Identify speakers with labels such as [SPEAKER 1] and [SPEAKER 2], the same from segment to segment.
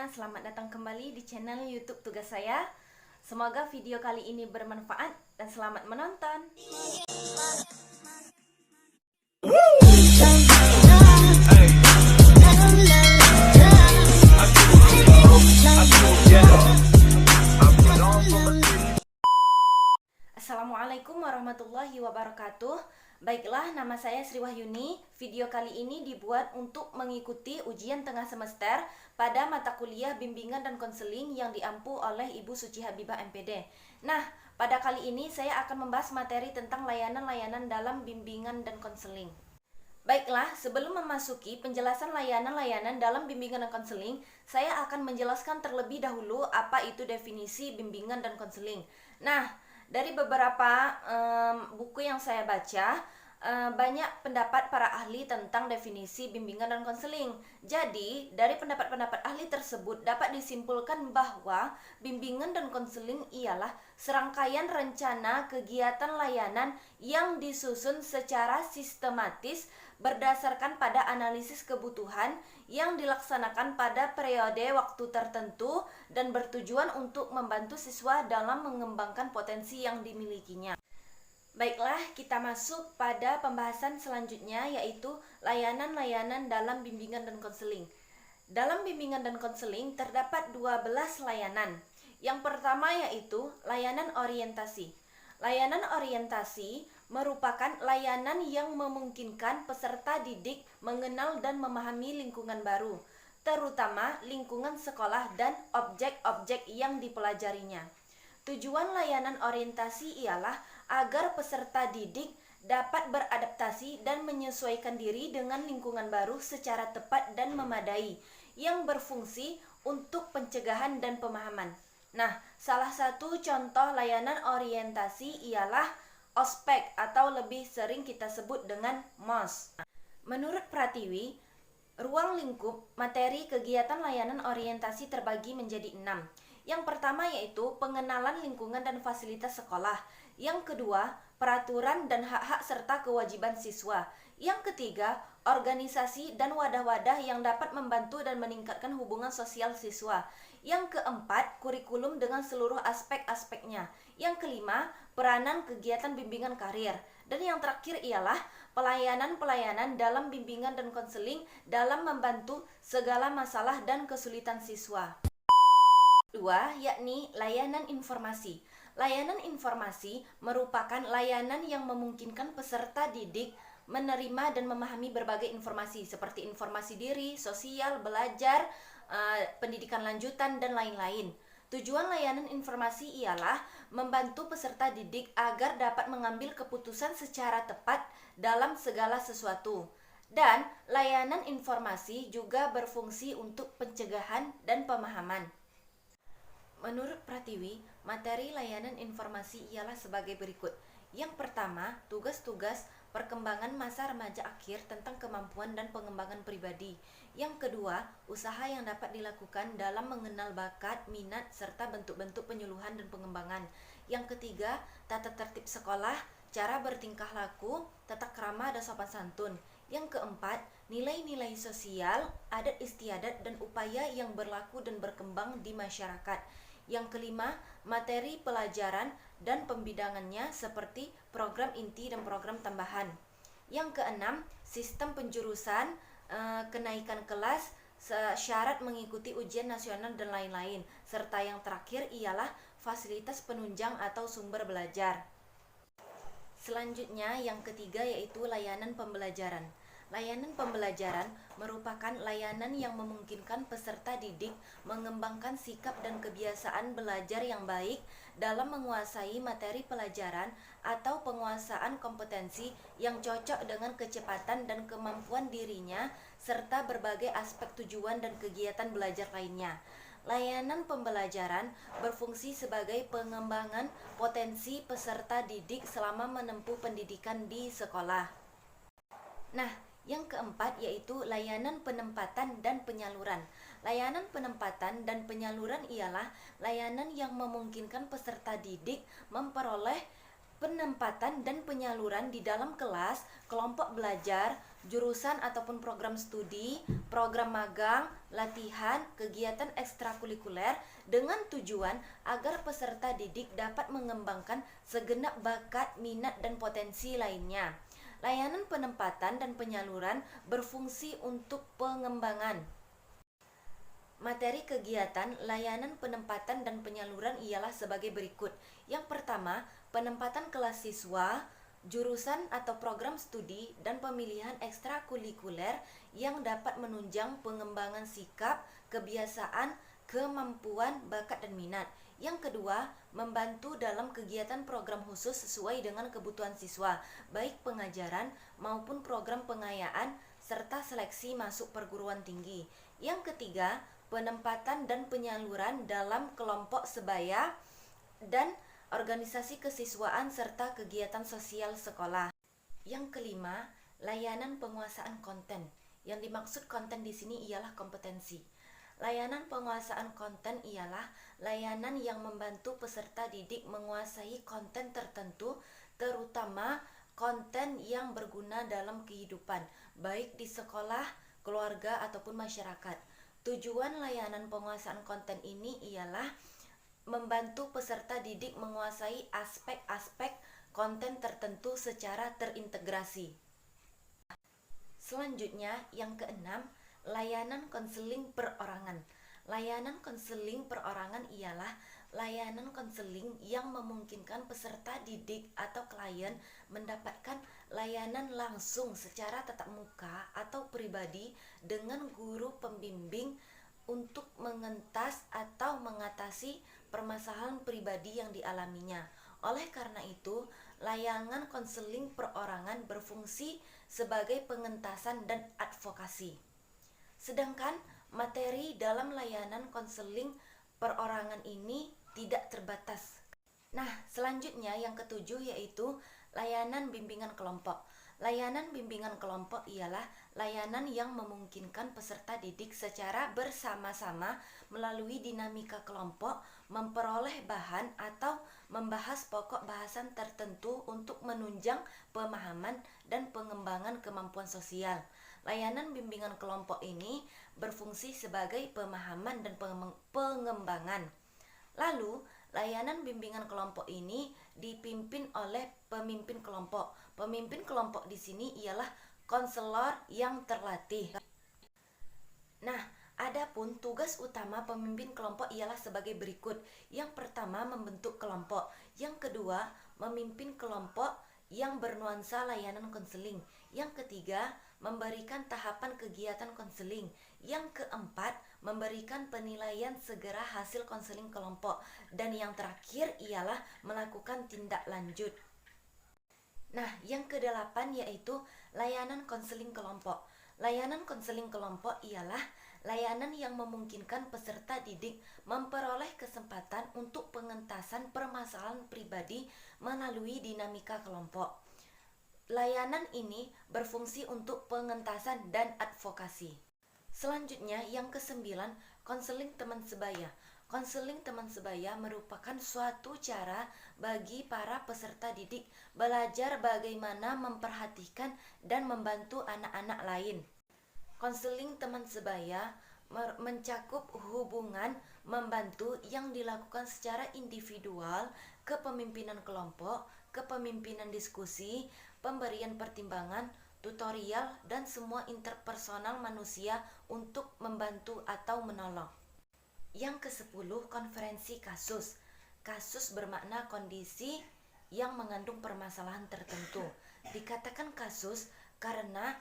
[SPEAKER 1] semuanya, selamat datang kembali di channel YouTube tugas saya. Semoga video kali ini bermanfaat dan selamat menonton. Assalamualaikum warahmatullahi wabarakatuh. Baiklah, nama saya Sri Wahyuni. Video kali ini dibuat untuk mengikuti ujian tengah semester pada mata kuliah bimbingan dan konseling yang diampu oleh Ibu Suci Habibah MPD. Nah, pada kali ini saya akan membahas materi tentang layanan-layanan dalam bimbingan dan konseling. Baiklah, sebelum memasuki penjelasan layanan-layanan dalam bimbingan dan konseling, saya akan menjelaskan terlebih dahulu apa itu definisi bimbingan dan konseling. Nah, dari beberapa buku yang saya baca, banyak pendapat para ahli tentang definisi bimbingan dan konseling. Jadi, dari pendapat-pendapat ahli tersebut dapat disimpulkan bahwa bimbingan dan konseling ialah serangkaian rencana kegiatan layanan yang disusun secara sistematis berdasarkan pada analisis kebutuhan yang dilaksanakan pada periode waktu tertentu dan bertujuan untuk membantu siswa dalam mengembangkan potensi yang dimilikinya. Baiklah, kita masuk pada pembahasan selanjutnya, yaitu layanan-layanan dalam bimbingan dan konseling. Dalam bimbingan dan konseling terdapat 12 layanan. Yang pertama yaitu layanan orientasi. Layanan orientasi merupakan layanan yang memungkinkan peserta didik mengenal dan memahami lingkungan baru, terutama lingkungan sekolah dan objek-objek yang dipelajarinya. Tujuan layanan orientasi ialah agar peserta didik dapat beradaptasi dan menyesuaikan diri dengan lingkungan baru secara tepat dan memadai, yang berfungsi untuk pencegahan dan pemahaman. Nah, salah satu contoh layanan orientasi ialah ospek atau lebih sering kita sebut dengan MOS. Menurut Pratiwi, ruang lingkup materi kegiatan layanan orientasi terbagi menjadi 6. Yang pertama yaitu pengenalan lingkungan dan fasilitas sekolah. Yang kedua, peraturan dan hak-hak serta kewajiban siswa. Yang ketiga, organisasi dan wadah-wadah yang dapat membantu dan meningkatkan hubungan sosial siswa. Yang keempat, kurikulum dengan seluruh aspek-aspeknya. Yang kelima, peranan kegiatan bimbingan karir. Dan yang terakhir ialah pelayanan-pelayanan dalam bimbingan dan konseling dalam membantu segala masalah dan kesulitan siswa. Kedua, yakni layanan informasi. Layanan informasi merupakan layanan yang memungkinkan peserta didik menerima dan memahami berbagai informasi seperti informasi diri, sosial, belajar, pendidikan lanjutan, dan lain-lain. Tujuan layanan informasi ialah membantu peserta didik agar dapat mengambil keputusan secara tepat dalam segala sesuatu. Dan layanan informasi juga berfungsi untuk pencegahan dan pemahaman. Menurut Pratiwi, materi layanan informasi ialah sebagai berikut. Yang pertama, tugas-tugas perkembangan masa remaja akhir tentang kemampuan dan pengembangan pribadi. Yang kedua, usaha yang dapat dilakukan dalam mengenal bakat, minat, serta bentuk-bentuk penyuluhan dan pengembangan. Yang ketiga, tata tertib sekolah, cara bertingkah laku, tata krama dan sopan santun. Yang keempat, nilai-nilai sosial, adat istiadat dan upaya yang berlaku dan berkembang di masyarakat. Yang kelima, materi pelajaran dan pembidangannya seperti program inti dan program tambahan. Yang keenam, sistem penjurusan, kenaikan kelas, syarat mengikuti ujian nasional dan lain-lain. Serta yang terakhir ialah fasilitas penunjang atau sumber belajar. Selanjutnya, yang ketiga yaitu layanan pembelajaran. Layanan pembelajaran merupakan layanan yang memungkinkan peserta didik mengembangkan sikap dan kebiasaan belajar yang baik dalam menguasai materi pelajaran atau penguasaan kompetensi yang cocok dengan kecepatan dan kemampuan dirinya serta berbagai aspek tujuan dan kegiatan belajar lainnya. Layanan pembelajaran berfungsi sebagai pengembangan potensi peserta didik selama menempuh pendidikan di sekolah. Nah, yang keempat yaitu layanan penempatan dan penyaluran. Layanan penempatan dan penyaluran ialah layanan yang memungkinkan peserta didik memperoleh penempatan dan penyaluran di dalam kelas, kelompok belajar, jurusan ataupun program studi, program magang, latihan, kegiatan ekstrakurikuler dengan tujuan agar peserta didik dapat mengembangkan segenap bakat, minat, dan potensi lainnya. Layanan penempatan dan penyaluran berfungsi untuk pengembangan. Materi kegiatan layanan penempatan dan penyaluran ialah sebagai berikut. Yang pertama, penempatan kelas siswa, jurusan atau program studi, dan pemilihan ekstrakurikuler yang dapat menunjang pengembangan sikap, kebiasaan, kemampuan, bakat, dan minat. Yang kedua, membantu dalam kegiatan program khusus sesuai dengan kebutuhan siswa, baik pengajaran maupun program pengayaan serta seleksi masuk perguruan tinggi. Yang ketiga, penempatan dan penyaluran dalam kelompok sebaya dan organisasi kesiswaan serta kegiatan sosial sekolah. Yang kelima, layanan penguasaan konten. Yang dimaksud konten di sini ialah kompetensi. Layanan penguasaan konten ialah layanan yang membantu peserta didik menguasai konten tertentu, terutama konten yang berguna dalam kehidupan, baik di sekolah, keluarga, ataupun masyarakat. Tujuan layanan penguasaan konten ini ialah membantu peserta didik menguasai aspek-aspek konten tertentu secara terintegrasi. Selanjutnya, yang keenam, layanan konseling perorangan. Layanan konseling perorangan ialah layanan konseling yang memungkinkan peserta didik atau klien mendapatkan layanan langsung secara tatap muka atau pribadi dengan guru pembimbing untuk mengentas atau mengatasi permasalahan pribadi yang dialaminya. Oleh karena itu, layanan konseling perorangan berfungsi sebagai pengentasan dan advokasi. Sedangkan materi dalam layanan konseling perorangan ini tidak terbatas. Nah, selanjutnya yang ketujuh yaitu layanan bimbingan kelompok. Layanan bimbingan kelompok ialah layanan yang memungkinkan peserta didik secara bersama-sama melalui dinamika kelompok memperoleh bahan atau membahas pokok bahasan tertentu untuk menunjang pemahaman dan pengembangan kemampuan sosial. Layanan bimbingan kelompok ini berfungsi sebagai pemahaman dan pengembangan. Lalu, layanan bimbingan kelompok ini dipimpin oleh pemimpin kelompok. Pemimpin kelompok di sini ialah konselor yang terlatih. Nah, adapun tugas utama pemimpin kelompok ialah sebagai berikut. Yang pertama, membentuk kelompok. Yang kedua, memimpin kelompok yang bernuansa layanan konseling. Yang ketiga, memberikan tahapan kegiatan konseling. Yang keempat, memberikan penilaian segera hasil konseling kelompok. Dan yang terakhir ialah melakukan tindak lanjut. Nah, yang kedelapan yaitu layanan konseling kelompok. Layanan konseling kelompok ialah layanan yang memungkinkan peserta didik memperoleh kesempatan untuk pengentasan permasalahan pribadi melalui dinamika kelompok. Layanan ini berfungsi untuk pengentasan dan advokasi. Selanjutnya, yang kesembilan, konseling teman sebaya. Konseling teman sebaya merupakan suatu cara bagi para peserta didik belajar bagaimana memperhatikan dan membantu anak-anak lain. Konseling teman sebaya mencakup hubungan membantu yang dilakukan secara individual, kepemimpinan kelompok, kepemimpinan diskusi, pemberian pertimbangan, tutorial, dan semua interpersonal manusia untuk membantu atau menolong. Yang ke-10, konferensi kasus. Kasus bermakna kondisi yang mengandung permasalahan tertentu. Dikatakan kasus karena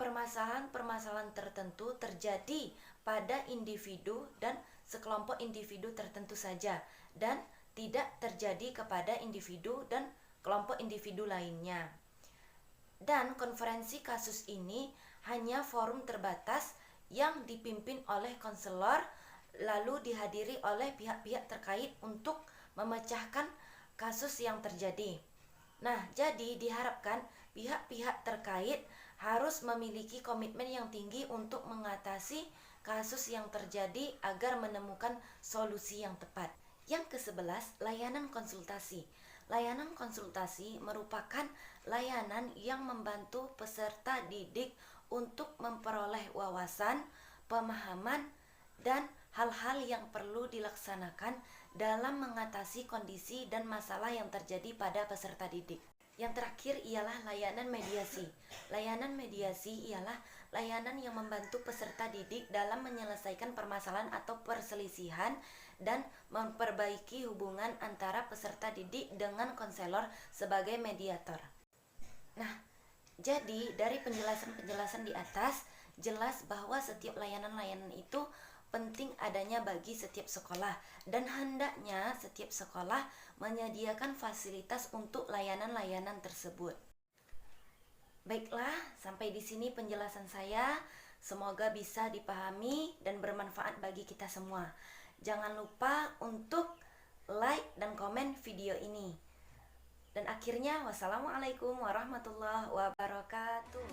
[SPEAKER 1] permasalahan-permasalahan tertentu terjadi pada individu dan sekelompok individu tertentu saja dan tidak terjadi kepada individu dan kelompok individu lainnya. Dan konferensi kasus ini hanya forum terbatas yang dipimpin oleh konselor lalu dihadiri oleh pihak-pihak terkait untuk memecahkan kasus yang terjadi. Nah, jadi diharapkan pihak-pihak terkait harus memiliki komitmen yang tinggi untuk mengatasi kasus yang terjadi agar menemukan solusi yang tepat. Yang ke-11, layanan konsultasi. Layanan konsultasi merupakan layanan yang membantu peserta didik untuk memperoleh wawasan, pemahaman, dan hal-hal yang perlu dilaksanakan dalam mengatasi kondisi dan masalah yang terjadi pada peserta didik. Yang terakhir ialah layanan mediasi. Layanan mediasi ialah layanan yang membantu peserta didik dalam menyelesaikan permasalahan atau perselisihan dan memperbaiki hubungan antara peserta didik dengan konselor sebagai mediator. Nah, jadi dari penjelasan-penjelasan di atas, jelas bahwa setiap layanan-layanan itu penting adanya bagi setiap sekolah, dan hendaknya setiap sekolah menyediakan fasilitas untuk layanan-layanan tersebut. Baiklah, sampai di sini penjelasan saya. Semoga bisa dipahami dan bermanfaat bagi kita semua. Jangan lupa untuk like dan komen video ini. Dan akhirnya, wassalamualaikum warahmatullahi wabarakatuh.